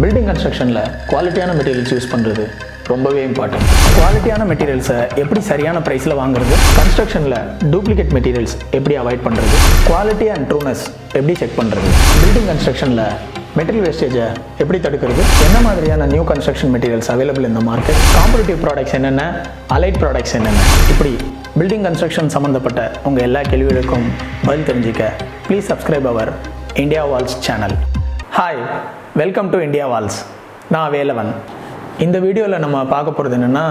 Building கன்ஸ்ட்ரக்ஷனில் குவாலிட்டியான materials use பண்ணுறது ரொம்பவே இம்பார்ட்டன்ட். குவாலிட்டியான மெட்டீரியல்ஸை எப்படி சரியான ப்ரைஸில் வாங்குறது, கன்ஸ்ட்ரக்ஷனில் டூப்ளிகேட் மெட்டீரியல்ஸ் எப்படி அவாய்ட் பண்ணுறது, குவாலிட்டி அண்ட் ட்ரூனஸ் எப்படி செக் பண்ணுறது, பில்டிங் கன்ஸ்ட்ரக்ஷனில் மெட்டீரியல் வேஸ்டேஜை எப்படி தடுக்கிறது, என்ன மாதிரியான நியூ கன்ஸ்ட்ரக்ஷன் மெட்டீரியல்ஸ் அவைலபிள் இந்த மார்க்கெட், காம்படிட்டிவ் ப்ராடக்ட்ஸ் என்னென்ன, அலைட் ப்ராடக்ட்ஸ் என்னென்ன, இப்படி பில்டிங் கன்ஸ்ட்ரக்ஷன் சம்மந்தப்பட்ட உங்கள் எல்லா கேள்விகளுக்கும் பதில் தெரிஞ்சுக்க please subscribe our India Walls channel. Hi, welcome to India Walls. நான் வேலவன். இந்த வீடியோவில் நம்ம பார்க்க போகிறது என்னென்னா,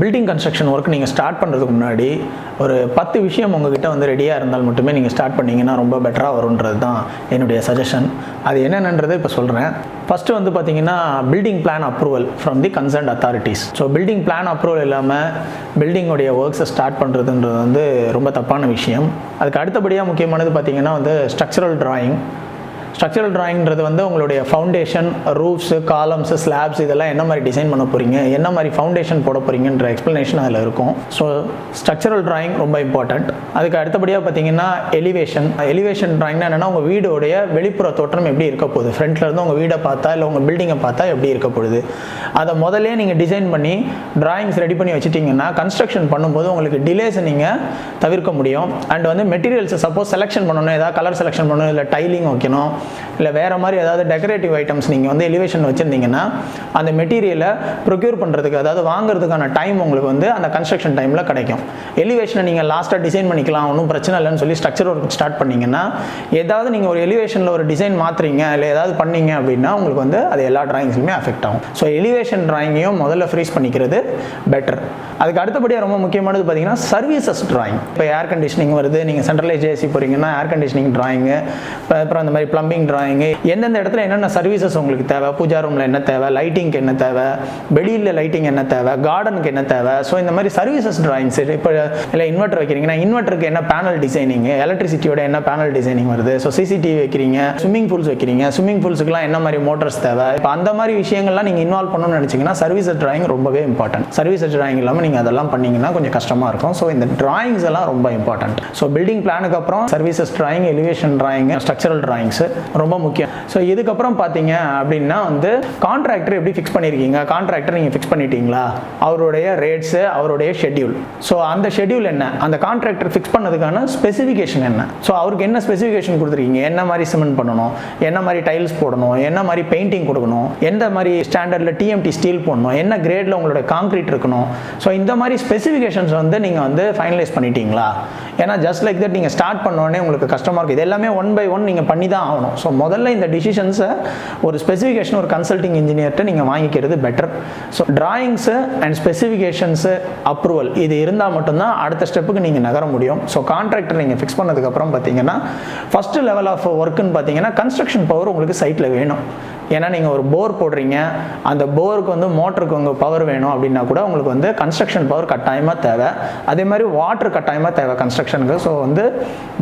பில்டிங் கன்ஸ்ட்ரக்ஷன் ஒர்க் நீங்கள் ஸ்டார்ட் பண்ணுறதுக்கு முன்னாடி ஒரு 10 விஷயம் உங்ககிட்ட வந்து ரெடியாக இருந்தால் மட்டுமே நீங்கள் ஸ்டார்ட் பண்ணிங்கன்னா ரொம்ப பெட்டராக வரும்ன்றது தான் என்னுடைய சஜஷன். அது என்னென்னன்றதை இப்போ சொல்கிறேன். ஃபஸ்ட்டு வந்து பார்த்தீங்கன்னா, building plan approval from the concerned authorities. So building plan approval இல்லாமல் பில்டிங்கோடைய ஒர்க்ஸை ஸ்டார்ட் பண்ணுறதுன்றது வந்து ரொம்ப தப்பான விஷயம். அதுக்கு அடுத்தபடியாக முக்கியமானது பார்த்தீங்கன்னா வந்து ஸ்ட்ரக்சரல் டிராயிங். ஸ்ட்ரக்சரல் டிராயிங்கிறது வந்து உங்களுடைய ஃபவுண்டேஷன், ரூஃப்ஸு, காலம்ஸு, ஸ்லாப்ஸ் இதெல்லாம் என்ன மாதிரி டிசைன் பண்ண போகிறீங்க, என்ன மாதிரி ஃபவுண்டேஷன் போட போகிறீங்கன்ற எக்ஸ்ப்ளனேஷன் அதில் இருக்கும். ஸோ ஸ்ட்ரக்சரல் டிராயிங் ரொம்ப இம்பார்ட்டண்ட். அதுக்கு அடுத்தபடியாக பார்த்தீங்கன்னா எலிவேஷன். எலிவேஷன் டிராயிங்னா என்னென்னா, உங்கள் வீடோடைய வெளிப்புற தோற்றம் எப்படி இருக்க போகுது, ஃப்ரண்ட்லேருந்து உங்கள் வீடை பார்த்தா இல்லை உங்கள் பில்டிங்கை பார்த்தா எப்படி இருக்க போகுது, அதை முதல்ல நீங்கள் டிசைன் பண்ணி டிராயிங்ஸ் ரெடி பண்ணி வச்சுட்டிங்கன்னா கன்ஸ்ட்ரக்ஷன் பண்ணும்போது உங்களுக்கு டிலேஸை நீங்கள் தவிர்க்க முடியும். அண்ட் வந்து மெட்டீரியல்ஸை சப்போஸ் செலெக்ஷன் பண்ணணும், ஏதாவது கலர் செலெக்ஷன் பண்ணணும், இல்லை டைலிங் வைக்கணும், இல்லை வேறு மாதிரி ஏதாவது டெக்கரேட்டிவ் ஐட்டம்ஸ் நீங்கள் வந்து எலிவேஷன் வச்சுருந்தீங்கன்னா அந்த மெட்டீரியலை ப்ரொக்யூர் பண்ணுறதுக்கு, அதாவது வாங்குறதுக்கான டைம் உங்களுக்கு வந்து அந்த கன்ஸ்ட்ரக்ஷன் டைமில் கிடைக்கும். எலிவேஷனை நீங்கள் லாஸ்ட்டாக டிசைன் பண்ணிக்கலாம், ஒன்றும் பிரச்சனை இல்லைன்னு சொல்லி ஸ்ட்ரக்சர் ஒர்க் ஸ்டார்ட் பண்ணிங்கன்னா, ஏதாவது நீங்கள் ஒரு எலிவேஷனில் ஒரு டிசைன் மாற்றுறீங்க இல்லை ஏதாவது பண்ணீங்க அப்படின்னா உங்களுக்கு வந்து அது எல்லா டிராயிங்ஸ்லையுமே அஃபெக்ட் ஆகும். ஸோ எலிவேஷன் டிராயிங்கையும் முதல்ல ஃப்ரீஸ் பண்ணிக்கிறது பெட்டர். அதுக்கு அடுத்தபடியாக ரொம்ப முக்கியமானது பார்த்தீங்கன்னா சர்வீசஸ் டிராயிங். இப்போ ஏர் கண்டிஷனிங் வருது, நீங்கள் சென்ட்ரலைஸ் ஏசி போகிறீங்கன்னா ஏர் கண்டிஷனிங் டிராயிங்கு, அப்புறம் அந்த மாதிரி ப்ளம்பிங் டிராயிங்கு, எந்தெந்த இடத்துல என்னென்ன சர்வீசஸ் உங்களுக்கு தேவை, பூஜா ரூமில் என்ன தேவை, லைட்டிங்க்கு என்ன தேவை, வெளியில் லைட்டிங் என்ன தேவை, கார்டனுக்கு என்ன தேவை, ஸோ இந்த மாதிரி சர்வீசஸ் டிராயிங்ஸ். இப்போ இல்லை இன்வெர்டர் வைக்கிறீங்கன்னா இன்வெர்டருக்கு என்ன பேனல் டிசைனிங், எலக்ட்ரிசிட்டியோட என்ன பேனல் டிசைனிங் வருது, ஸோ சிசிடிவி வைக்கிறீங்க, ஸ்விம்மிங் பூல்ஸ் வைக்கிறீங்க, ஸ்விம்மிங் பூல்ஸுக்குலாம் என்ன மாதிரி மோட்டர்ஸ் தேவை, இப்போ அந்த மாதிரி விஷயங்கள்லாம் நீங்கள் இன்வால்வ் பண்ணணும்னு நினச்சிங்கன்னா சர்வீசஸ் டிராயிங் ரொம்பவே இம்பார்ட்டன்ட். சர்வீசஸ் டிராயிங் இல்லாமல் நீங்கள் அதெல்லாம் பண்ணிங்கன்னா கொஞ்சம் கஷ்டமாக இருக்கும். ஸோ இந்த டிராயிங்ஸ் எல்லாம் ரொம்ப இம்பார்ட்டன்ட். ஸோ பில்டிங் பிளானுக்கு அப்புறம் services drawing, elevation drawing, structural drawings ரொம்ப முக்கியம். ஸோ இதுக்கப்புறம் பார்த்தீங்க அப்படின்னா வந்து கான்ட்ராக்டர் எப்படி ஃபிக்ஸ் பண்ணியிருக்கீங்க, கான்ட்ராக்டர் நீங்கள் ஃபிக்ஸ் பண்ணிட்டீங்களா, அவருடைய ரேட்ஸு, அவருடைய ஷெட்யூல். ஸோ அந்த ஷெட்யூல் என்ன, அந்த கான்ட்ராக்டர் ஃபிக்ஸ் பண்ணதுக்கான ஸ்பெசிஃபிகேஷன் என்ன, ஸோ அவருக்கு என்ன ஸ்பெசிஃபிகேஷன் கொடுத்துருக்கீங்க, என்ன மாதிரி சிமெண்ட் பண்ணணும், என்ன மாதிரி டைல்ஸ் போடணும், என்ன மாதிரி பெயிண்டிங் கொடுக்கணும், எந்த மாதிரி ஸ்டாண்டர்டில் டிஎம்டி ஸ்டீல் போடணும், என்ன கிரேடில் உங்களோட கான்கிரீட் இருக்கணும். ஸோ இந்த மாதிரி ஸ்பெசிஃபிகேஷன்ஸ் வந்து நீங்கள் வந்து ஃபைனலைஸ் பண்ணிட்டீங்களா. ஏன்னா ஜஸ்ட் லைக் தட் நீங்கள் ஸ்டார்ட் பண்ணோடனே உங்களுக்கு கஷ்டமாக இருக்குது. இது எல்லாமே 1 by 1 நீங்கள் பண்ணி தான் ஆகணும். ஸோ முதல்ல இந்த டிசிஷன்ஸை ஒரு ஸ்பெசிஃபிகேஷன் ஒரு கன்சல்டிங் இன்ஜினியர்கிட்ட நீங்கள் வாங்கிக்கிறது better. So drawings and specifications approval இது இருந்தால் மட்டும்தான் அடுத்த ஸ்டெப்புக்கு நீங்கள் நகர முடியும். ஸோ கான்ட்ராக்டர் நீங்கள் ஃபிக்ஸ் பண்ணதுக்கப்புறம் பார்த்தீங்கன்னா ஃபஸ்ட்டு லெவல் ஆஃப் ஒர்க்குன்னு பார்த்தீங்கன்னா கன்ஸ்ட்ரக்ஷன் பவர் உங்களுக்கு சைட்டில் வேணும். ஏன்னா நீங்கள் ஒரு போர் போடுறீங்க, அந்த போருக்கு வந்து மோட்டருக்கு உங்கள் பவர் வேணும் அப்படின்னா கூட உங்களுக்கு வந்து கன்ஸ்ட்ரக்ஷன் பவர் கட்டாயமாக தேவை. அதே மாதிரி வாட்டர் கட்டாயமாக தேவை கன்ஸ்ட்ரக்ஷனுக்கு. ஸோ வந்து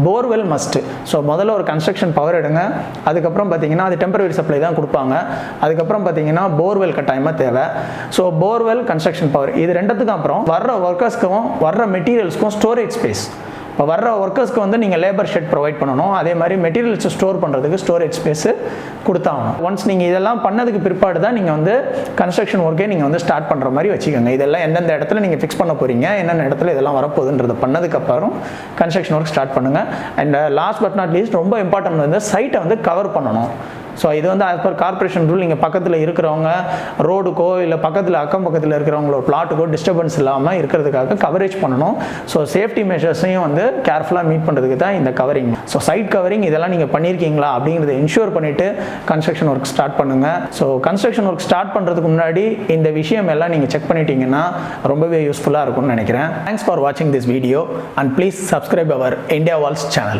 போர்வெல் மஸ்ட்டு. ஸோ முதல்ல ஒரு கன்ஸ்ட்ரக்ஷன் பவர் எடுங்க, அதுக்கப்புறம் பார்த்தீங்கன்னா அது டெம்பரரி சப்ளை தான் கொடுப்பாங்க. அதுக்கப்புறம் பார்த்தீங்கன்னா போர்வெல் கட்டாயமாக தேவை. ஸோ போர்வெல், கன்ஸ்ட்ரக்ஷன் பவர் இது ரெண்டுத்துக்கும் அப்புறம் வர்ற ஒர்க்கர்ஸ்க்கும் வர்ற மெட்டீரியல்ஸ்க்கும் ஸ்டோரேஜ் ஸ்பேஸ். இப்போ வர்ற ஒர்க்கர்ஸ்க்கு வந்து நீங்கள் லேபர் ஷெட் ப்ரொவைட் பண்ணணும். அதே மாதிரி மெட்டீரியல்ஸ் ஸ்டோர் பண்ணுறதுக்கு ஸ்டோரேஜ் ஸ்பேஸு கொடுத்தாகணும். ஒன்ஸ் நீங்கள் இதெல்லாம் பண்ணதுக்கு பிற்பாடு தான் நீங்கள் வந்து கன்ஸ்ட்ரக்ஷன் ஒர்க்கே நீங்கள் வந்து ஸ்டார்ட் பண்ணுற மாதிரி வச்சுக்கோங்க. இதெல்லாம் எந்தெந்த இடத்துல நீங்கள் ஃபிக்ஸ் பண்ண போகிறீங்க, என்னென்ன இடத்துல இதெல்லாம் வரப்போகுதுன்றதை பண்ணதுக்கப்புறம் கன்ஸ்ட்ரக்ஷன் ஒர்க் ஸ்டார்ட் பண்ணுங்கள். And last but not least ரொம்ப இம்பார்ட்டன்ட் வந்து சைட்டை வந்து கவர் பண்ணணும். ஸோ இது வந்து ஆஸ் பர் கார்பரேஷன் ரூல் நீங்கள் பக்கத்தில் இருக்கிறவங்க ரோடுக்கோ இல்லை பக்கத்தில் அக்கம் பக்கத்தில் இருக்கிறவங்களோட பிளாட்டுக்கோ டிஸ்டர்பன்ஸ் இல்லாமல் இருக்கிறதுக்காக கவரேஜ் பண்ணணும். ஸோ சேஃப்டி மெஷர்ஸையும் வந்து கேர்ஃபுல்லாக மீட் பண்ணுறதுக்கு தான் இந்த கவரிங். ஸோ சைட் கவரிங் இதெல்லாம் நீங்கள் பண்ணியிருக்கீங்களா அப்படிங்கிறத என்ஷூர் பண்ணிவிட்டு கன்ஸ்ட்ரக்ஷன் ஒர்க் ஸ்டார்ட் பண்ணுங்கள். ஸோ கன்ஸ்ட்ரக்ஷன் ஒர்க் ஸ்டார்ட் பண்ணுறதுக்கு முன்னாடி இந்த விஷயம் எல்லாம் நீங்கள் செக் பண்ணிட்டீங்கன்னா ரொம்பவே யூஸ்ஃபுல்லாக இருக்கும்னு நினைக்கிறேன். தேங்க்ஸ் ஃபார் வாட்சிங் this video and please subscribe our India Walls channel.